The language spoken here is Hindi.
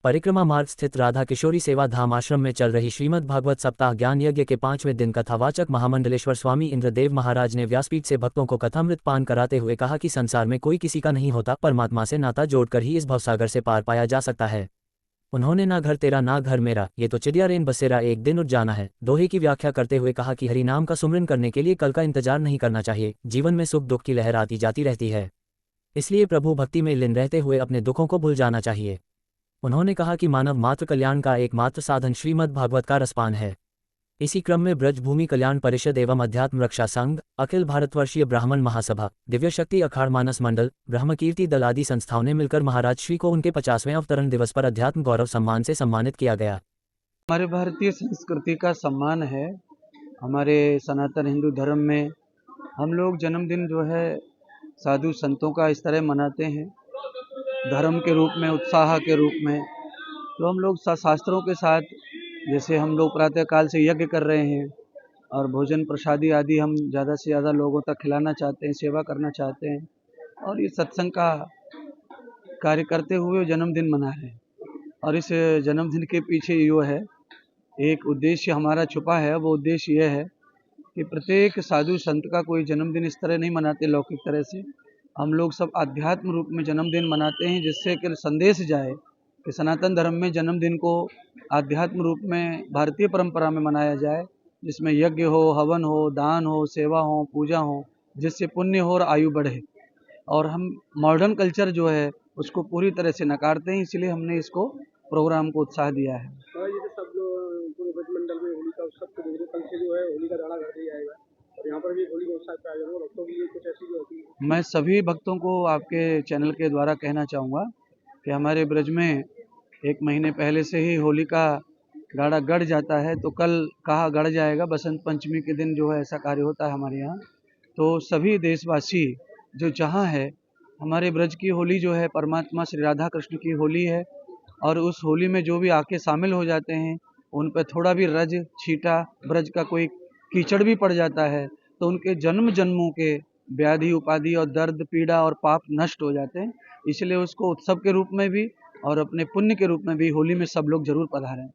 परिक्रमा मार्ग स्थित राधा किशोरी सेवा धाम आश्रम में चल रही श्रीमद् भागवत सप्ताह ज्ञान यज्ञ के 5वें दिन कथावाचक महामंडलेश्वर स्वामी इंद्रदेव महाराज ने व्यासपीठ से भक्तों को कथामृत पान कराते हुए कहा कि संसार में कोई किसी का नहीं होता, परमात्मा से नाता जोड़कर ही इस भवसागर से पार पाया जा सकता है। उन्होंने ना घर तेरा ना घर मेरा, ये तो चिड़िया रेन बसेरा एक दिन उठ जाना है दोहे की व्याख्या करते हुए कहा कि हरि नाम का सुमरन करने के लिए कल का इंतजार नहीं करना चाहिए। जीवन में सुख दुख की लहर आती जाती रहती है, इसलिए प्रभु भक्ति में लीन रहते हुए अपने दुखों को भूल जाना चाहिए। उन्होंने कहा कि मानव मात्र कल्याण का एकमात्र साधन श्रीमद् भागवत का रसपान है। इसी क्रम में ब्रजभूमि कल्याण परिषद एवं अध्यात्म रक्षा संघ, अखिल भारतवर्षीय ब्राह्मण महासभा, दिव्य शक्ति अखाड़ मानस मंडल, ब्रह्मकीर्ति दल आदि संस्थाओं ने मिलकर महाराज श्री को उनके 50वें अवतरण दिवस पर अध्यात्म गौरव सम्मान से सम्मानित किया गया। हमारे भारतीय संस्कृति का सम्मान है। हमारे सनातन हिंदू धर्म में हम लोग जन्मदिन जो है साधु संतों का इस तरह मनाते हैं, धर्म के रूप में, उत्साह के रूप में। तो हम लोग शास्त्रों के साथ, जैसे हम लोग प्रातःकाल से यज्ञ कर रहे हैं और भोजन प्रसादी आदि हम ज़्यादा से ज़्यादा लोगों तक खिलाना चाहते हैं, सेवा करना चाहते हैं और ये सत्संग का कार्य करते हुए जन्मदिन मना रहे हैं। और इस जन्मदिन के पीछे जो है एक उद्देश्य हमारा छुपा है। वो उद्देश्य यह है कि प्रत्येक साधु संत का कोई जन्मदिन इस तरह नहीं मनाते लौकिक तरह से। हम लोग सब आध्यात्म रूप में जन्मदिन मनाते हैं, जिससे कि संदेश जाए कि सनातन धर्म में जन्मदिन को आध्यात्म रूप में भारतीय परंपरा में मनाया जाए, जिसमें यज्ञ हो, हवन हो, दान हो, सेवा हो, पूजा हो, जिससे पुण्य हो और आयु बढ़े। और हम मॉडर्न कल्चर जो है उसको पूरी तरह से नकारते हैं, इसलिए हमने इसको प्रोग्राम को उत्साह दिया है। जैसे सब लोग पूरे ब्रज मंडल में होली का उत्सव को देखने, कल से जो है होली का दाड़ा कर दिया जाएगा और यहाँ पर भी होली का उत्सव का आयोजन होगा। भक्तों के लिए कुछ ऐसी जो होती है, मैं सभी भक्तों को आपके चैनल के द्वारा कहना चाहूँगा कि हमारे ब्रज में 1 महीने पहले से ही होली का गाड़ा गड़ जाता है। तो कल कहाँ गड़ जाएगा, बसंत पंचमी के दिन जो है ऐसा कार्य होता है हमारे यहाँ। तो सभी देशवासी जो जहाँ है, हमारे ब्रज की होली जो है परमात्मा श्री राधा कृष्ण की होली है और उस होली में जो भी आके शामिल हो जाते हैं, उन पर थोड़ा भी रज छीटा, ब्रज का कोई कीचड़ भी पड़ जाता है तो उनके जन्म जन्मों के व्याधि उपाधि और दर्द पीड़ा और पाप नष्ट हो जाते हैं। इसलिए उसको उत्सव के रूप में भी और अपने पुण्य के रूप में भी होली में सब लोग जरूर पधारें।